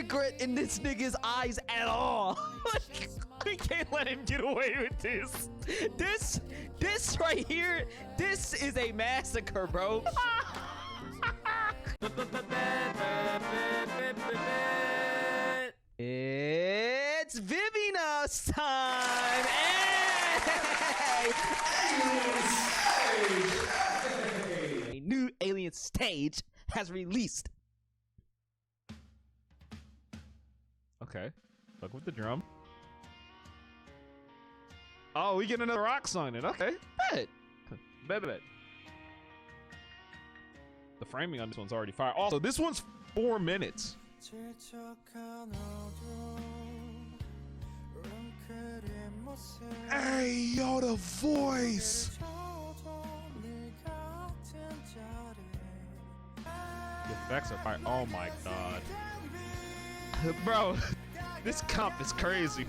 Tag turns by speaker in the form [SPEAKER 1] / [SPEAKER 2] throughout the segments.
[SPEAKER 1] regret in this nigga's eyes at all. Like, we can't let him get away with this. This right here, this is a massacre, bro. It's VIVINOS time! Hey! A new Alien Stage has released. Okay, fuck with the drum. Oh, we get another rock song in. Okay, bet. Bet. The framing on this one's already fire. Also, this one's 4 minutes.
[SPEAKER 2] Hey, yo, the voice.
[SPEAKER 1] The effects are fire. Oh my god. Bro, this comp is crazy.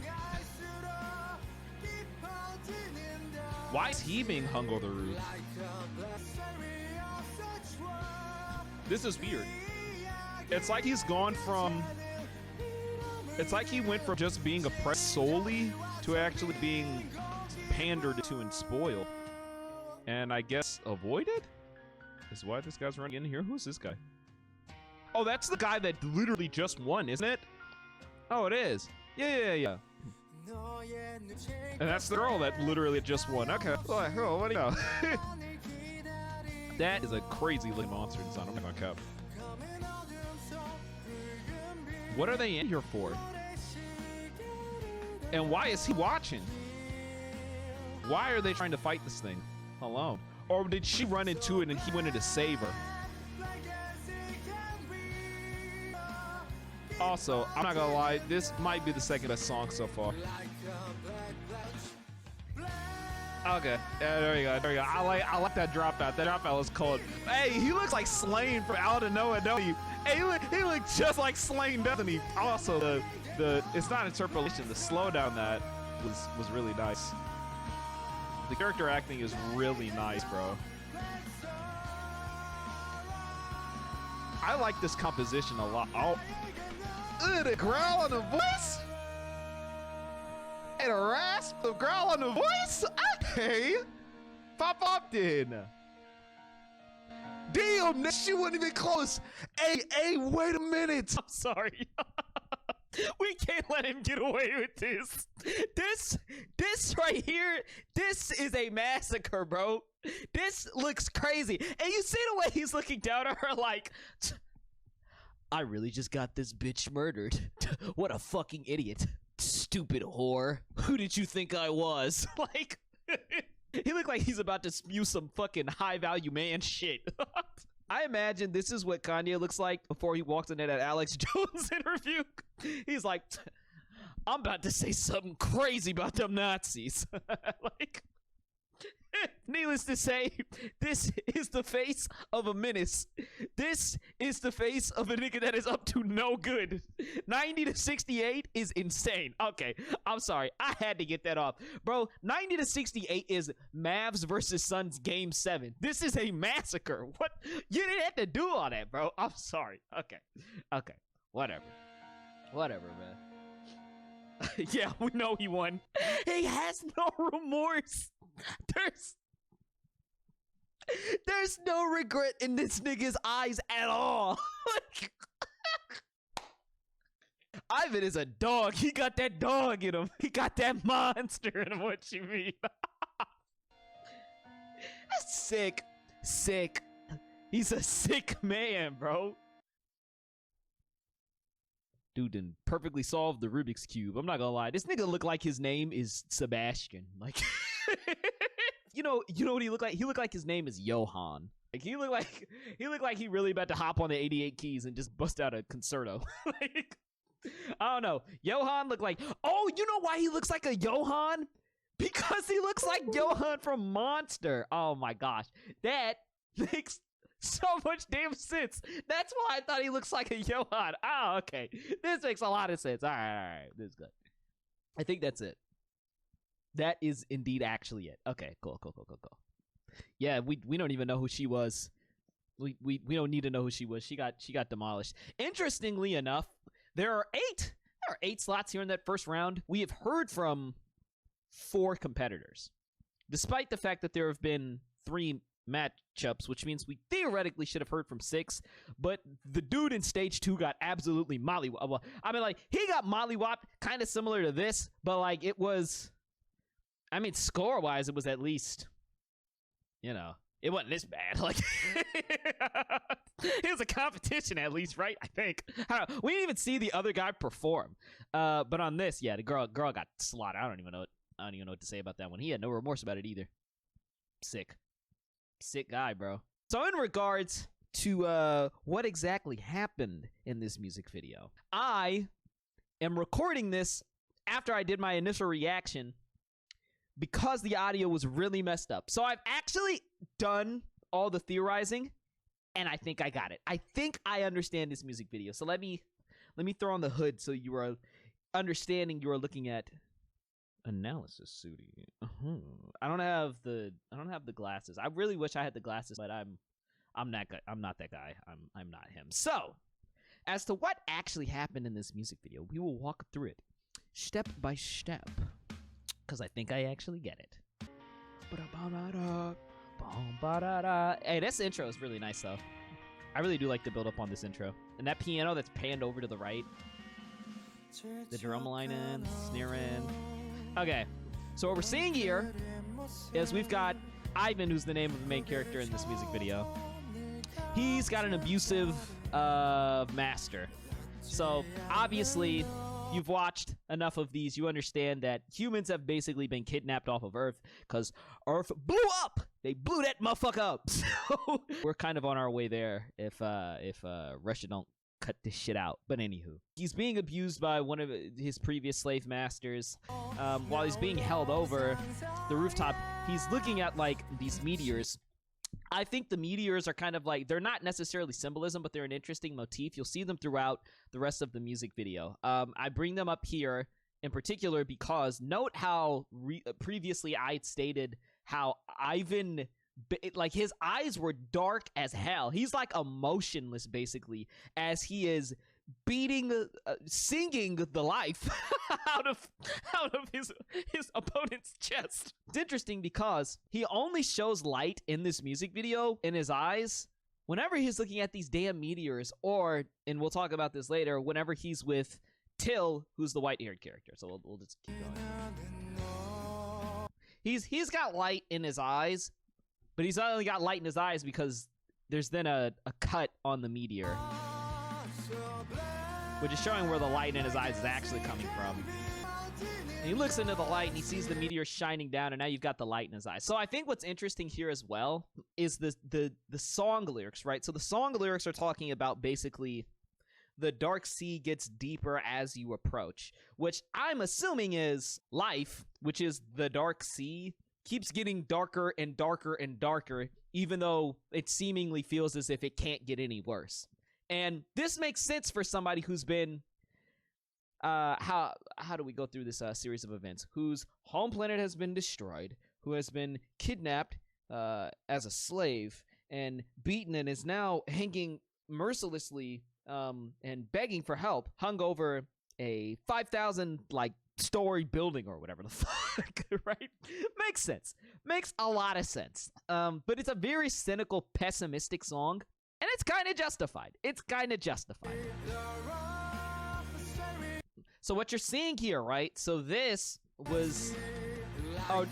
[SPEAKER 1] Why is he being hung over the roof? This is weird. It's like he's gone from... It's like he went from just being oppressed solely to actually being pandered to and spoiled. And I guess avoided? Is why this guy's running in here? Who's this guy? Oh, that's the guy that literally just won, isn't it? Oh, it is. Yeah. And that's the girl that literally just won. Okay. Oh, what do you know? That is a crazy looking monster design. I'm not gonna cap. What are they in here for? And why is he watching? Why are they trying to fight this thing alone? Or did she run into it and he went in to save her? Also, I'm not gonna lie, this might be the second best song so far. Okay, yeah, there we go. I like that dropout. That dropout was cold. Hey, he looks like Slain from out of nowhere, don't he? Hey, he looks just like Slain, doesn't he? Also, it's not interpolation. The slowdown that was really nice. The character acting is really nice, bro. I like this composition a lot. Oh, the growl on the voice. And a rasp, the growl on the voice. Hey, pop then. Damn, she wasn't even close. Hey, wait a minute. I'm sorry. We can't let him get away with this. This right here, this is a massacre, bro. This looks crazy. And you see the way he's looking down at her like, I really just got this bitch murdered. What a fucking idiot. Stupid whore. Who did you think I was? Like, he looked like he's about to spew some fucking high value man shit. I imagine this is what Kanye looks like before he walks in at that Alex Jones interview. He's like, I'm about to say something crazy about them Nazis. Like, needless to say, this is the face of a menace. This is the face of a nigga that is up to no good. 90 to 68 is insane. Okay, I'm sorry. I had to get that off. Bro, 90 to 68 is Mavs versus Suns game 7. This is a massacre. What? You didn't have to do all that, bro. I'm sorry. Okay. Whatever, man. Yeah, we know he won. He has no remorse. There's no regret in this nigga's eyes at all. Like, Ivan is a dog. He got that dog in him. He got that monster in him. What you mean? That's sick. He's a sick man, bro. Dude didn't perfectly solve the Rubik's Cube. I'm not gonna lie. This nigga look like his name is Sebastian. Like, you know what he looked like? He looked like his name is Johann. Like, he looked like he really about to hop on the 88 keys and just bust out a concerto. Like, I don't know. Johann looked like, oh, you know why he looks like a Johann? Because he looks like Johann from Monster. Oh my gosh. That makes so much damn sense. That's why I thought he looks like a Johann. Oh, okay. This makes a lot of sense. All right. This is good. I think that's it. That is indeed actually it. Okay, cool. Yeah, we don't even know who she was. We don't need to know who she was. She got demolished. Interestingly enough, There are 8 slots here in that first round. We have heard from 4 competitors, despite the fact that there have been 3 matchups, which means we theoretically should have heard from 6, but the dude in stage 2 got absolutely mollywopped. I mean, like, he got mollywopped kind of similar to this, but like it was, I mean, score-wise, it was at least, you know, it wasn't this bad. Like, it was a competition at least, right? I think. I don't know. We didn't even see the other guy perform. But on this, yeah, the girl got slaughtered. I don't even know what to say about that one. He had no remorse about it either. Sick guy, bro. So in regards to what exactly happened in this music video, I am recording this after I did my initial reaction because the audio was really messed up. So I've actually done all the theorizing, and I think I got it. I think I understand this music video. So let me throw on the hood so you are understanding. You are looking at analysis, Suti. I don't have the glasses. I really wish I had the glasses, but I'm not that guy. I'm not him. So, as to what actually happened in this music video, we will walk through it step by step, because I think I actually get it. Hey, this intro is really nice though. I really do like the build up on this intro, and that piano that's panned over to the right, the drum line in, snare in. Okay, so what we're seeing here is we've got Ivan, who's the name of the main character in this music video. He's got an abusive master. So obviously, you've watched enough of these. You understand that humans have basically been kidnapped off of Earth because Earth blew up. They blew that motherfucker up. So we're kind of on our way there if Russia don't cut this shit out. But anywho, he's being abused by one of his previous slave masters. While he's being held over the rooftop, he's looking at like these meteors. I think the meteors are kind of like, they're not necessarily symbolism, but they're an interesting motif. You'll see them throughout the rest of the music video. I bring them up here in particular because note how previously I had stated how Ivan, like, his eyes were dark as hell. He's like emotionless basically as he is beating, singing the life out of his opponent's chest. It's interesting because he only shows light in this music video in his eyes whenever he's looking at these damn meteors, or, and we'll talk about this later, whenever he's with Till, who's the white-haired character. So we'll just keep going. He's got light in his eyes, but he's only got light in his eyes because there's then a cut on the meteor, which is showing where the light in his eyes is actually coming from. And he looks into the light and he sees the meteor shining down, and now you've got the light in his eyes. So I think what's interesting here as well is the song lyrics, right? So the song lyrics are talking about basically the dark sea gets deeper as you approach, which I'm assuming is life, which is the dark sea, keeps getting darker and darker and darker, even though it seemingly feels as if it can't get any worse. And this makes sense for somebody who's been, how do we go through this series of events? Whose home planet has been destroyed, who has been kidnapped as a slave and beaten, and is now hanging mercilessly and begging for help, hung over a 5,000 like story building or whatever the fuck, right? Makes sense. Makes a lot of sense. But it's a very cynical, pessimistic song. And it's kind of justified. It's kind of justified. So what you're seeing here, right? So this was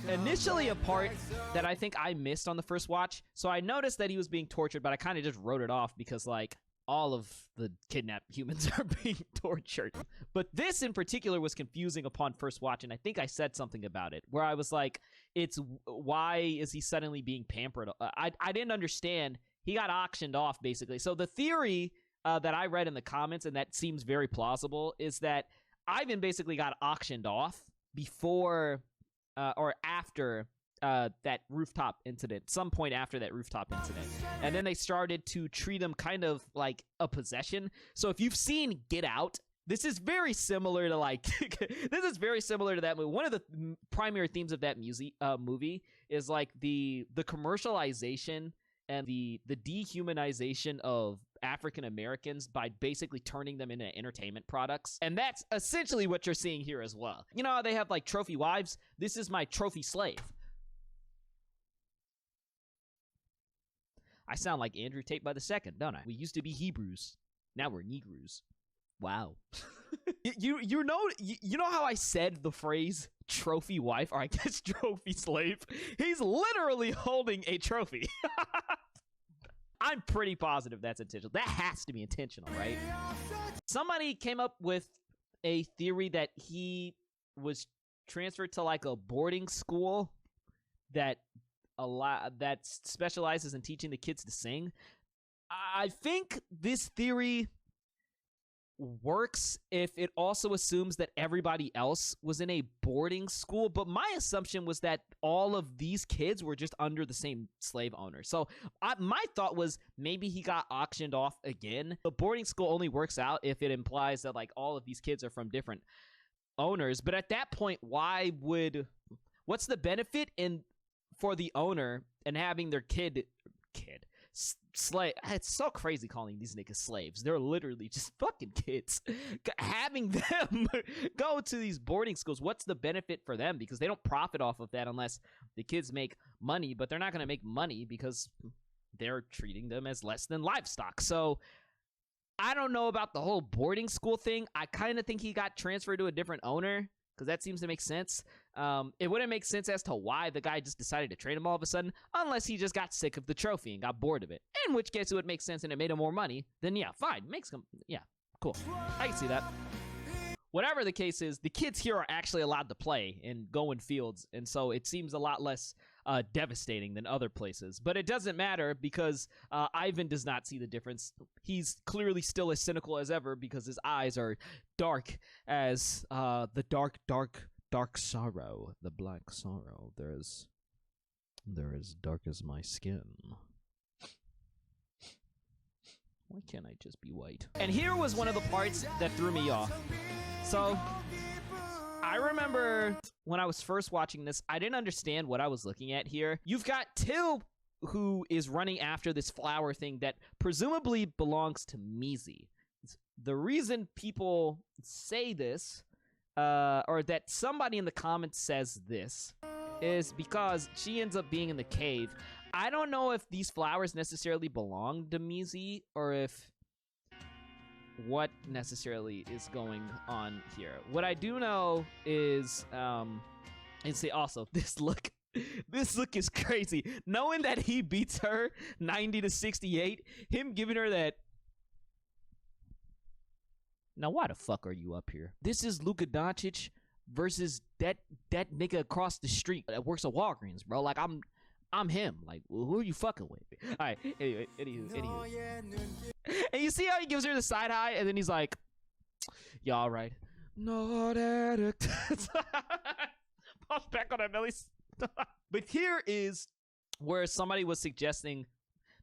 [SPEAKER 1] initially a part that I think I missed on the first watch. So I noticed that he was being tortured, but I kind of just wrote it off because, like, all of the kidnapped humans are being tortured. But this in particular was confusing upon first watch, and I think I said something about it, where I was like, it's, why is he suddenly being pampered? I didn't understand. He got auctioned off, basically. So the theory that I read in the comments, and that seems very plausible, is that Ivan basically got auctioned off before or after that rooftop incident, some point after that rooftop incident. And then they started to treat him kind of like a possession. So if you've seen Get Out, this is very similar to like, this is very similar to that movie. One of the primary themes of that movie is like the commercialization and the dehumanization of African Americans by basically turning them into entertainment products. And that's essentially what you're seeing here as well. You know how they have like trophy wives? This is my trophy slave. I sound like Andrew Tate by the second, don't I? We used to be Hebrews. Now we're Negroes. Wow. you know how I said the phrase trophy wife, or I guess trophy slave? He's literally holding a trophy. I'm pretty positive that's intentional. That has to be intentional, right? Somebody came up with a theory that he was transferred to like a boarding school that specializes in teaching the kids to sing. I think this theory works if it also assumes that everybody else was in a boarding school, but my assumption was that all of these kids were just under the same slave owner. So my thought was maybe he got auctioned off again. The boarding school only works out if it implies that like all of these kids are from different owners, but at that point, what's the benefit for the owner and having their kid slave? It's so crazy calling these niggas slaves. They're literally just fucking kids. Having them go to these boarding schools, what's the benefit for them? Because they don't profit off of that unless the kids make money, but they're not going to make money because they're treating them as less than livestock. So I don't know about the whole boarding school thing. I kind of think he got transferred to a different owner, because that seems to make sense. It wouldn't make sense as to why the guy just decided to trade him all of a sudden, unless he just got sick of the trophy and got bored of it. In which case it would make sense and it made him more money. Then yeah, fine. Yeah, cool. I can see that. Whatever the case is, the kids here are actually allowed to play and go in fields, and so it seems a lot less devastating than other places. But it doesn't matter because Ivan does not see the difference. He's clearly still as cynical as ever because his eyes are dark as the dark sorrow, the black sorrow. They're as dark as my skin. Why can't I just be white? And here was one of the parts that threw me off. So, I remember when I was first watching this, I didn't understand what I was looking at here. You've got Till, who is running after this flower thing that presumably belongs to Mizi. The reason people say this, or that somebody in the comments says this, is because she ends up being in the cave. I don't know if these flowers necessarily belong to Mizi, or if what necessarily is going on here. What I do know is, and say also, this look is crazy. Knowing that he beats her 90-68, him giving her that. Now, why the fuck are you up here? This is Luka Doncic versus that nigga across the street that works at Walgreens, bro. Like, I'm him. Like, well, who are you fucking with? All right, anyway, anywho. And you see how he gives her the side eye, and then he's like, "You all right?" Not addict. Pop back on that belly. But here is where somebody was suggesting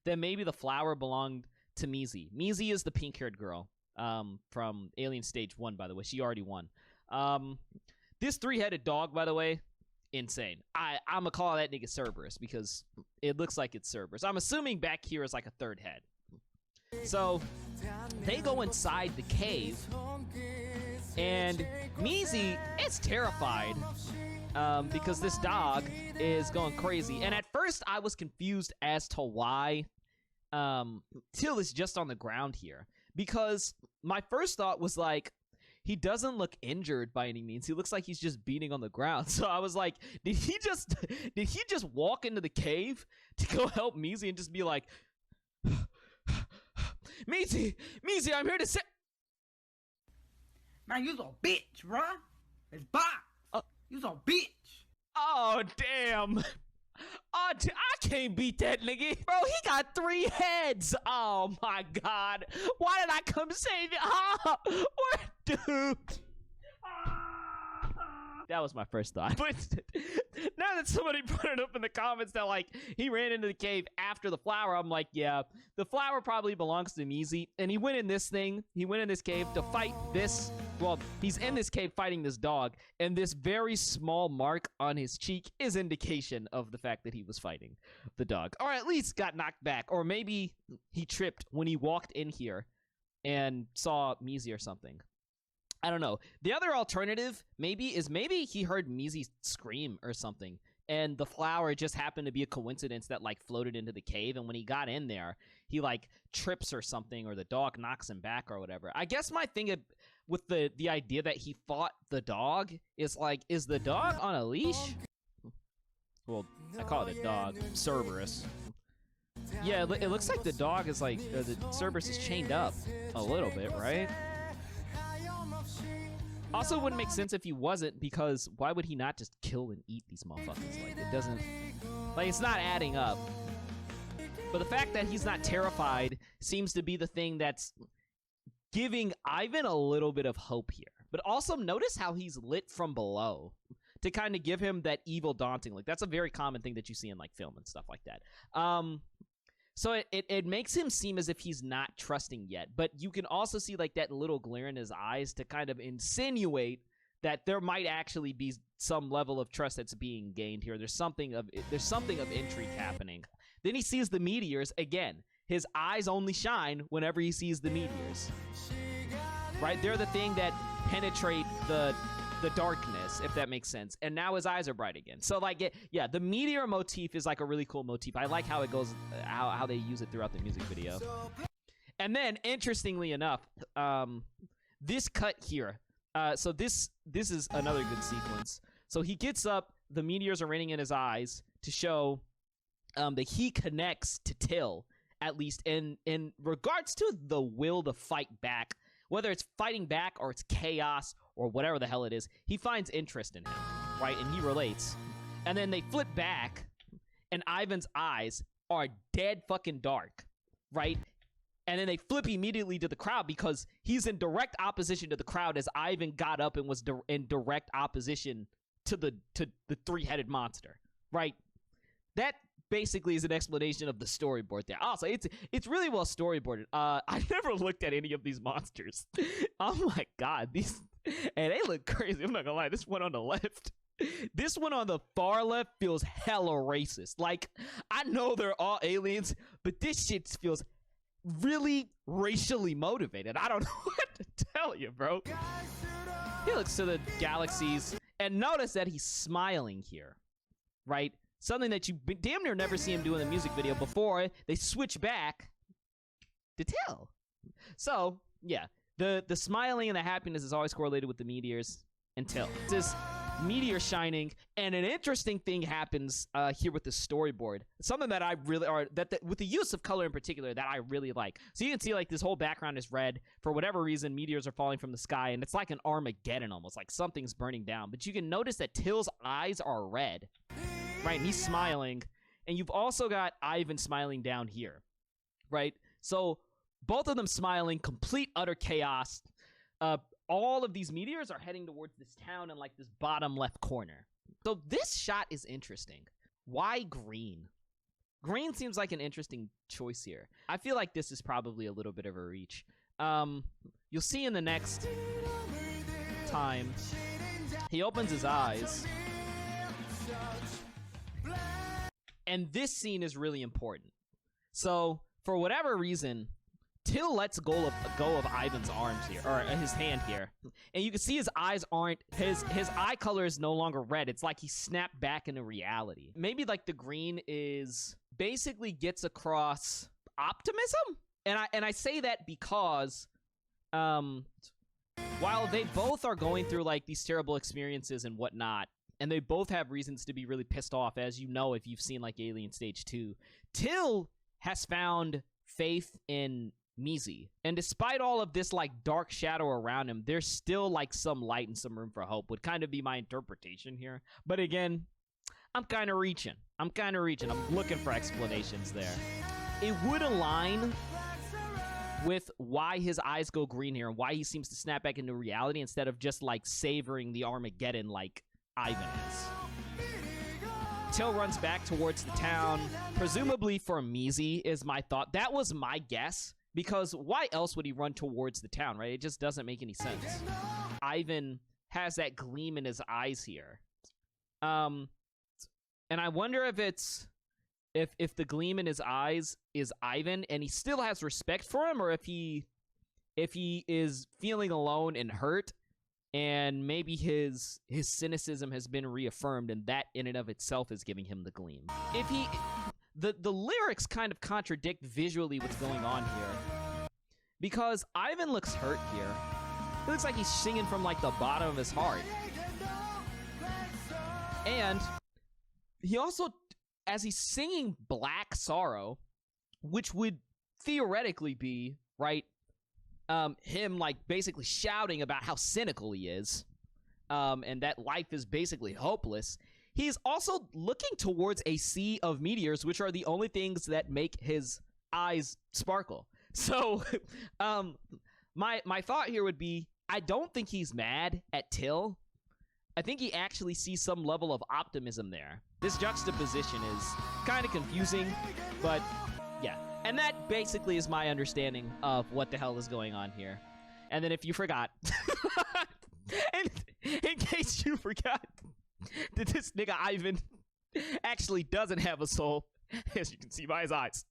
[SPEAKER 1] that maybe the flower belonged to Mizi. Mizi is the pink-haired girl from Alien Stage 1, by the way. She already won. This three-headed dog, by the way, insane. I'm gonna call that nigga Cerberus because it looks like it's Cerberus. I'm assuming back here is like a third head. So they go inside the cave, and Mizi is terrified because this dog is going crazy. And at first, I was confused as to why Till is just on the ground here, because my first thought was like, he doesn't look injured by any means. He looks like he's just beating on the ground. So I was like, did he just walk into the cave to go help Mizi and just be like, Mizi, I'm here to say.
[SPEAKER 3] Man, you's a bitch, bruh. It's box. You's a bitch.
[SPEAKER 1] Oh, damn. Oh, I can't beat that nigga. Bro, he got 3 heads. Oh, my God. Why did I come save you? Oh, what, dude? That was my first thought. But Now that somebody put it up in the comments that, like, he ran into the cave after the flower, I'm like, yeah, the flower probably belongs to Mizi, and he went in this cave to fight this, well, he's in this cave fighting this dog, and this very small mark on his cheek is indication of the fact that he was fighting the dog. Or at least got knocked back, or maybe he tripped when he walked in here and saw Mizi or something. I don't know. The other alternative maybe he heard Mizi scream or something, and the flower just happened to be a coincidence that, like, floated into the cave, and when he got in there, he, like, trips or something, or the dog knocks him back or whatever. I guess my thing with the idea that he fought the dog is, like, is the dog on a leash? Well, I call it a dog. Cerberus. Yeah, it looks like the dog is, like, the Cerberus is chained up a little bit, right? Also, it wouldn't make sense if he wasn't, because why would he not just kill and eat these motherfuckers? Like, it doesn't... Like, it's not adding up. But the fact that he's not terrified seems to be the thing that's giving Ivan a little bit of hope here. But also, notice how he's lit from below to kind of give him that evil daunting look. That's a very common thing that you see in, like, film and stuff like that. So it makes him seem as if he's not trusting yet, but you can also see, like, that little glare in his eyes to kind of insinuate that there might actually be some level of trust that's being gained here. There's something of intrigue happening. Then he sees the meteors again. His eyes only shine whenever he sees the meteors. Right? They're the thing that penetrate the darkness, if that makes sense. And now his eyes are bright again. So, like, yeah, the meteor motif is, like, a really cool motif. I like how it goes, how they use it throughout the music video. And then, interestingly enough, this cut here, so this is another good sequence. So he gets up, the meteors are raining in his eyes to show that he connects to Till, at least in regards to the will to fight back. Whether it's fighting back or it's chaos or whatever the hell it is, he finds interest in him, right? And he relates. And then they flip back, and Ivan's eyes are dead fucking dark, right? And then they flip immediately to the crowd because he's in direct opposition to the crowd as Ivan got up and was in direct opposition to the three-headed monster, right? That basically is an explanation of the storyboard there. Also, it's really well storyboarded. I never looked at any of these monsters. Oh my god, these, and they look crazy. I'm not gonna lie, this one on the left, this one on the far left feels hella racist. Like, I know they're all aliens, but this shit feels really racially motivated. I don't know what to tell you, bro. He looks to the galaxies, and notice that he's smiling here, right? Something that you damn near never see him do in the music video before they switch back to Till. So, yeah, the smiling and the happiness is always correlated with the meteors and Till. This meteor shining, and an interesting thing happens here with the storyboard. Something that I really, or that with the use of color in particular, that I really like. So you can see, like, this whole background is red. For whatever reason, meteors are falling from the sky, and it's like an Armageddon almost, like something's burning down. But you can notice that Till's eyes are red. Right, and he's smiling, and you've also got Ivan smiling down here, right? So both of them smiling, complete utter chaos. All of these meteors are heading towards this town in, like, this bottom left corner. So this shot is interesting. Why green? Green seems like an interesting choice here. I feel like this is probably a little bit of a reach. You'll see in the next time, he opens his eyes. And this scene is really important. So, for whatever reason, Till lets go of Ivan's arms here, or his hand here. And you can see his eyes aren't, his eye color is no longer red. It's like he snapped back into reality. Maybe, like, the green is, basically gets across optimism? And I say that because, while they both are going through, like, these terrible experiences and whatnot, and they both have reasons to be really pissed off, as you know if you've seen, like, Alien Stage 2. Till has found faith in Mizi. And despite all of this, like, dark shadow around him, there's still, like, some light and some room for hope, would kind of be my interpretation here. But again, I'm kind of reaching. I'm looking for explanations there. It would align with why his eyes go green here and why he seems to snap back into reality instead of just, like, savoring the Armageddon like Ivan is. Till runs back towards the town, presumably for Mizi is my thought. That was my guess, because why else would he run towards the town, right? It just doesn't make any sense. Ivan has that gleam in his eyes here. And I wonder if it's if the gleam in his eyes is Ivan and he still has respect for him, or if he is feeling alone and hurt, and maybe his cynicism has been reaffirmed, and that in and of itself is giving him the gleam. If he the lyrics kind of contradict visually what's going on here, because Ivan looks hurt here. It looks like he's singing from like the bottom of his heart. And he also, as he's singing Black Sorrow, which would theoretically be, right, him like basically shouting about how cynical he is, and that life is basically hopeless, he's also looking towards a sea of meteors, which are the only things that make his eyes sparkle. So, my thought here would be, I don't think he's mad at Till. I think he actually sees some level of optimism there. This juxtaposition is kind of confusing, but yeah. And that basically is my understanding of what the hell is going on here. And then if you forgot, and in case you forgot, that this nigga Ivan actually doesn't have a soul, as you can see by his eyes.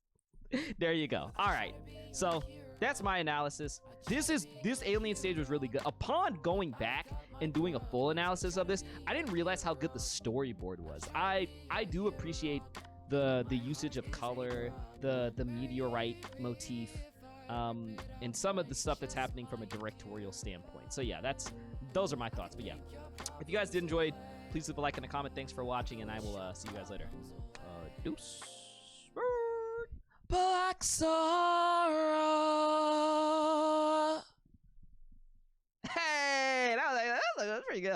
[SPEAKER 1] There you go. All right, so that's my analysis. This Alien Stage was really good. Upon going back and doing a full analysis of this, I didn't realize how good the storyboard was. I do appreciate the usage of color, the meteorite motif, and some of the stuff that's happening from a directorial standpoint. So yeah, those are my thoughts. But yeah, if you guys did enjoy, please leave a like and a comment. Thanks for watching, and I will see you guys later. Deuce. Black Sorrow. Hey, that was pretty good.